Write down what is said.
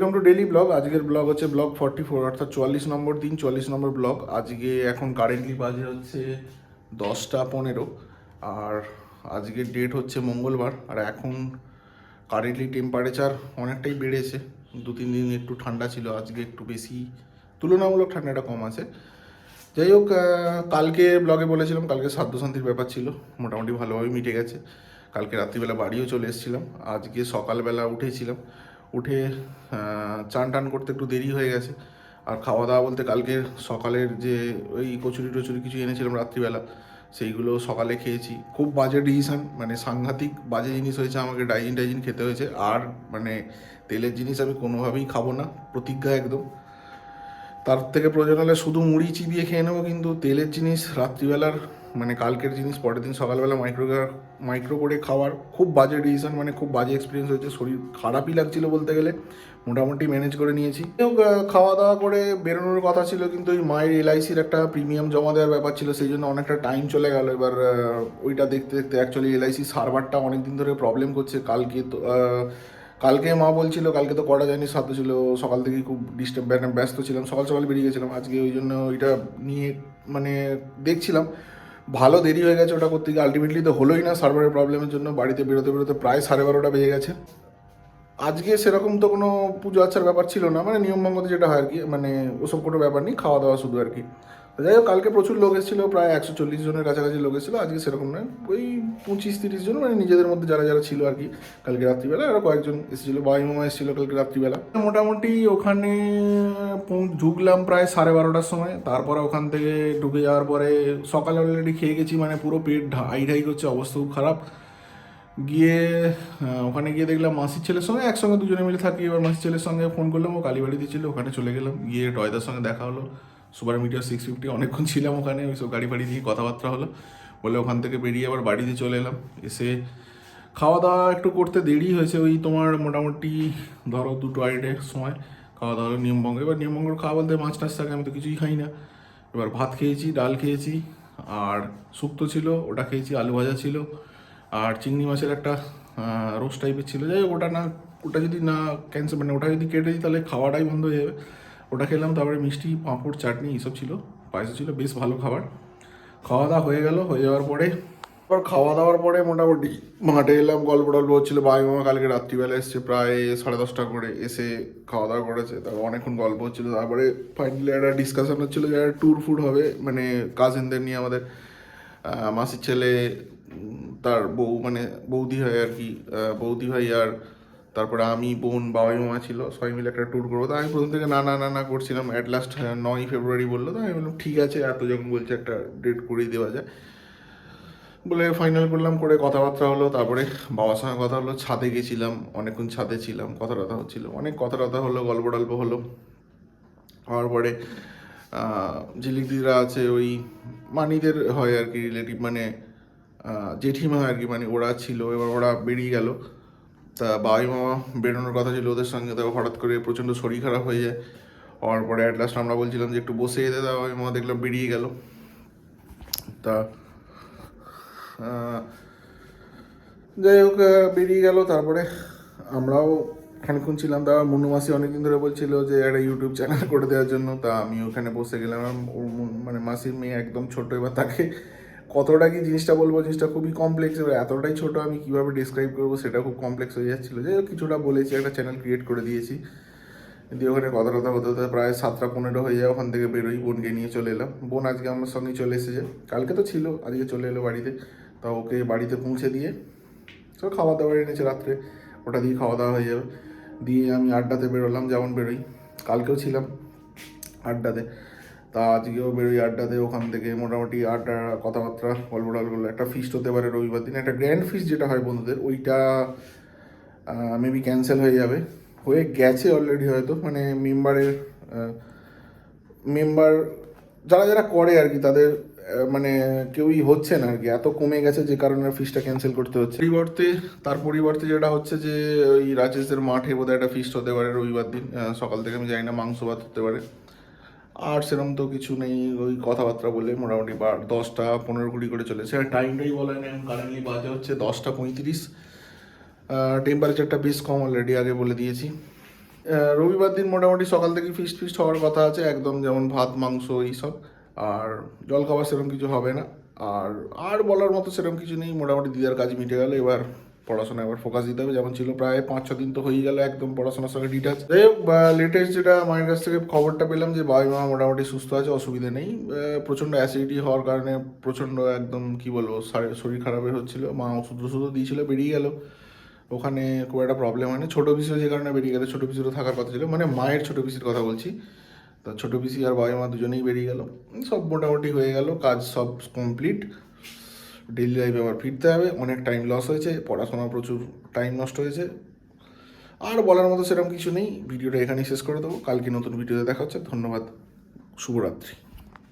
Welcome to daily blog. আজকের blog হচ্ছে blog 44, অর্থাৎ 44 নম্বর দিন, 44 নম্বর ব্লগ। আজকে এখন কারেন্টলি বাজে হচ্ছে 10টা 15। আর আজকের ডেট হচ্ছে মঙ্গলবার। আর এখন কারেন্টলি টেম্পারেচার অনেকটাই বেড়েছে। 2-3 দিন একটু ঠান্ডা ছিল, আজকে একটু বেশি, তুলনামূলক ঠান্ডাটা কম আছে। যাই হোক, কালকে ব্লগে বলেছিলাম কালকে শ্রাদ্ধ শান্তির ব্যাপার ছিল, মোটামুটি ভালোভাবে মিটে গেছে। কালকে রাত্রিবেলা বাড়িও চলে এসেছিলাম। আজকে সকালবেলা উঠেছিলাম, উঠে চান টান করতে একটু দেরি হয়ে গেছে। আর খাওয়া দাওয়া বলতে কালকে সকালের যে ওই কচুরি টচুরি কিছু এনেছিলাম রাত্রিবেলা, সেইগুলো সকালে খেয়েছি। খুব বাজে ডিসিশান, মানে সাংঘাতিক বাজে জিনিস হয়েছে, আমাকে ডাইজিন খেতে হয়েছে। আর মানে তেলের জিনিস আমি কোনোভাবেই খাবো না, প্রতিজ্ঞা একদম। তার থেকে প্রয়োজন হলে শুধু মুড়ি চিবিয়ে খেয়ে নেবো, কিন্তু তেলের জিনিস রাত্রিবেলার, মানে কালকের জিনিস পরের দিন সকালবেলা মাইক্রো করে খাওয়ার খুব বাজে ডিসিশন, মানে খুব বাজে এক্সপিরিয়েন্স হয়েছে। শরীর খারাপই লাগছিল বলতে গেলে, মোটামুটি ম্যানেজ করে নিয়েছি। খাওয়া দাওয়া করে বেরোনোর কথা ছিল, কিন্তু ওই মায়ের এলআইসির একটা প্রিমিয়াম জমা দেওয়ার ব্যাপার ছিল, সেই জন্য অনেকটা টাইম চলে গেল। এবার ওইটা দেখতে দেখতে অ্যাকচুয়ালি এলআইসি সার্ভারটা অনেক দিন ধরে প্রবলেম করছে। কালকে মা বলছিল, কালকে তো করা যায়নি, সাথে ছিল, সকাল থেকেই খুব ব্যস্ত ছিলাম, সকাল সকাল বেরিয়ে গেছিলাম। আজকে ওই জন্য ওইটা নিয়ে মানে দেখছিলাম। ভালো দেরি হয়ে গেছে ওটা করতে গিয়ে, আলটিমেটলি তো হলোই না সার্ভারের প্রবলেমের জন্য। বাড়িতে বেরোতে বেরোতে প্রায় 12:30 বেজে গেছে। আজকে সেরকম তো কোনো পুজো আচ্ছার ব্যাপার ছিল না, মানে নিয়মভঙ্গতে যেটা হয় আর কি, মানে ওসব কোনো ব্যাপার নেই, খাওয়া দাওয়া শুধু আর কি। তো যাই হোক, কালকে প্রচুর লোক এসেছিলো, প্রায় 140 জনের কাছাকাছি লোক এসেছিলো। আজকে সেরকম নয়, ওই 25-30 জন, মানে নিজেদের মধ্যে যারা যারা ছিল আর কি। কালকে রাত্রিবেলা আরও কয়েকজন এসেছিলো, বাই মামা এসেছিলো কালকে রাত্রিবেলা। মোটামুটি ওখানে ঢুকলাম প্রায় 12:30টার সময়। তারপরে ওখান থেকে ঢুকে যাওয়ার পরে সকালে অলরেডি খেয়ে গেছি, মানে পুরো পেট ঢাই ঢাই করছে, অবস্থা খুব খারাপ। গিয়ে ওখানে গিয়ে দেখলাম মাসির ছেলের সঙ্গে একসঙ্গে দুজনে মিলে থাকি। এবার মাসির ছেলের সঙ্গে ফোন করলাম, ও কালীবাড়িতে ছিল, ওখানে চলে গেলাম। গিয়ে টয়দার সঙ্গে দেখা হলো, সুপার মিডিয়া 650, অনেকক্ষণ ছিলাম ওখানে, ওই সব গাড়ি ফাড়ি নিয়ে কথাবার্তা হলো। বলে ওখান থেকে বেরিয়ে আবার বাড়িতে চলে এলাম। এসে খাওয়া দাওয়া একটু করতে দেরি হয়েছে, ওই তোমার মোটামুটি ধরো 2-2:30 সময় খাওয়া দাওয়া হলো নিয়মভঙ্গ। এবার নিয়মভঙ্গর খাওয়া বলতে মাছ টাছ থাকে, আমি তো কিছুই খাই না। এবার ভাত খেয়েছি, ডাল খেয়েছি, আর শুক্তো ছিল ওটা খেয়েছি, আলু ভাজা ছিল, আর চিংড়ি মাছের একটা রোস্ট টাইপের ছিল। যাই হোক, ওটা যদি না ক্যান্সেল, মানে ওটা যদি কেটে দিই তাহলে খাওয়াটাই বন্ধ হয়ে যাবে। ওটা খেলাম, তারপরে মিষ্টি, পাঁপড়, চাটনি এইসব ছিল, পায়েসও ছিল, বেশ ভালো খাবার। খাওয়া দাওয়া হয়ে গেল, হয়ে যাওয়ার পরে এবার খাওয়া দাওয়ার পরে মোটামুটি মাঠে এলাম, গল্প টল্প হচ্ছিলো। বাই মামা কালকে রাত্রিবেলা এসছে, প্রায় 10:30 করে এসে খাওয়া দাওয়া করেছে, তারপর অনেকক্ষণ গল্প হচ্ছিলো। তারপরে ফাইনালি একটা ডিসকাশন হচ্ছিলো যে একটা ট্যুর ফুড হবে, মানে কাজিনদের নিয়ে, আমাদের মাসির ছেলে, তার বউ, মানে বৌদি হয় আর কি, বৌদি ভাই, আর তারপরে আমি, বোন, বাবাই মামা ছিল, সবাই মিলে একটা ট্যুর করবো। তো আমি প্রথম থেকে না না না না করছিলাম। অ্যাট লাস্ট 9ই ফেব্রুয়ারি বললো, তো আমি বললাম ঠিক আছে, এত যখন বলছে একটা ডেট করেই দেওয়া যায় বলে ফাইনাল করলাম। করে কথাবার্তা হলো, তারপরে বাবার সঙ্গে কথা হলো, ছাদে গেছিলাম, অনেকক্ষণ ছাদে ছিলাম, কথা টথা হচ্ছিলো, অনেক কথা টথা হলো, গল্প টল্প হলো। হওয়ার পরে ঝিলিক দিদিরা আছে, ওই মানিদের হয় আর কি রিলেটিভ, মানে জেঠিমা হয় আর কি, মানে ওরা ছিল। এবার ওরা বেরিয়ে গেল। তা বাবাই মামা বেরোনোর কথা ছিল ওদের সঙ্গে, তো হঠাৎ করে প্রচণ্ড শরীর খারাপ হয়ে যায়। হওয়ার পরে অ্যাট লাস্ট আমরা বলছিলাম যে একটু বসে যেতে দাও, বাবাই মামা দেখলাম বেরিয়ে গেল। তা যাই হোক, বেরিয়ে গেল। তারপরে আমরাও খানিক্ষণ ছিলাম। তারপর মুন্নু মাসি অনেকদিন ধরে বলছিল যে একটা ইউটিউব চ্যানেল করে দেওয়ার জন্য, তা আমি ওখানে বসে গেলাম। মানে মাসির মেয়ে একদম ছোট, এবার তাকে কতটা কি জিনিসটা বলবো, জিনিসটা খুবই কমপ্লেক্স। এবার এতটাই ছোট, আমি কীভাবে ডিসক্রাইব করবো সেটা খুব কমপ্লেক্স হয়ে যাচ্ছিলো। যাই হোক, কিছুটা বলেছি, একটা চ্যানেল ক্রিয়েট করে দিয়েছি। কিন্তু ওখানে কথা টথা হতে হতে প্রায় 7টা 15 হয়ে যায়। ওখান থেকে বেরোই, বোনকে নিয়ে চলে এলাম। বোন আজকে আমার সঙ্গেই চলে এসেছে, কালকে তো ছিল, আজকে চলে এলো বাড়িতে। তা ওকে বাড়িতে পৌঁছে দিয়ে তো খাওয়া দাওয়া এনেছে রাত্রে, ওটা দিয়ে খাওয়া দাওয়া হয়ে যাবে। দিয়ে আমি আড্ডাতে বেরোলাম, যেমন বেরোই, কালকেও ছিলাম আড্ডাতে, তা আজকেও বেরোই আড্ডাতে। ওখান থেকে মোটামুটি আড্ডা, কথাবার্তা, গল্প টল্প, একটা ফিস্ট হতে পারে রবিবার দিন, একটা গ্র্যান্ড ফিস্ট যেটা হয় বন্ধুদের, ওইটা মেবি ক্যান্সেল হয়ে যাবে, হয়ে গেছে অলরেডি হয়তো, মানে মেম্বার যারা যারা করে আর কি, তাদের মানে কেউই হচ্ছে না আর কি, এত কমে গেছে যে কারণে ফিসটা ক্যান্সেল করতে হচ্ছে। তার পরিবর্তে যেটা হচ্ছে যে ওই রাজেশদের মাঠে বোধহয় একটা ফিস্ট হতে পারে রবিবার দিন, সকাল থেকে আমি জানি না, মাংস ভাত হতে পারে। আর সেরকম তো কিছু নেই, ওই কথাবার্তা বলে মোটামুটি 10টা 15-20 করে চলেছে। আর টাইমটাই বলে না, এখন কারেন্টলি বাজে হচ্ছে 10টা 35। টেম্পারেচারটা বেশ কম, অলরেডি আগে বলে দিয়েছি। রবিবার দিন মোটামুটি সকাল থেকে ফিস্ট হওয়ার কথা আছে, একদম যেমন ভাত মাংস এইসব। আর জলখাবার সেরকম কিছু হবে না। আর আর বলার মতো সেরকম কিছু নেই, মোটামুটি দিদার কাজ মিটে গেল। এবার পড়াশোনায় আবার ফোকাস দিতে হবে, যেমন ছিল প্রায় 5-6 দিন তো হয়ে গেল একদম পড়াশোনার সঙ্গে ডিটাচ। যাই হোক, লেটেস্ট যেটা মায়ের কাছ থেকে খবরটা পেলাম যে বাবা মা মোটামুটি সুস্থ আছে, অসুবিধা নেই। প্রচণ্ড অ্যাসিডিটি হওয়ার কারণে প্রচণ্ড একদম কি বলবো শরীর খারাপের হচ্ছিলো, মা ওষুধ দিয়েছিল, বেরিয়ে গেল। ওখানে খুব একটা প্রবলেম হয়নি। ছোটো পিসিও যে কারণে বেরিয়ে গেল, ছোটো পিসিরও থাকার কথা ছিল, মানে মায়ের ছোটো পিসির কথা বলছি। তা ছোটো পিসি আর বাবা মা দুজনেই বেরিয়ে গেল, সব মোটামুটি হয়ে গেল, কাজ সব কমপ্লিট। ডেইলি লাইফে আবার ফিরতে হবে। অনেক টাইম লস হয়েছে, পড়াশোনা প্রচুর টাইম নষ্ট হয়েছে। আর বলার মতো সেরকম কিছু নেই। ভিডিওটা এখানেই শেষ করে দেবো, কালকে নতুন ভিডিওতে দেখা হচ্ছে। ধন্যবাদ, শুভরাত্রি।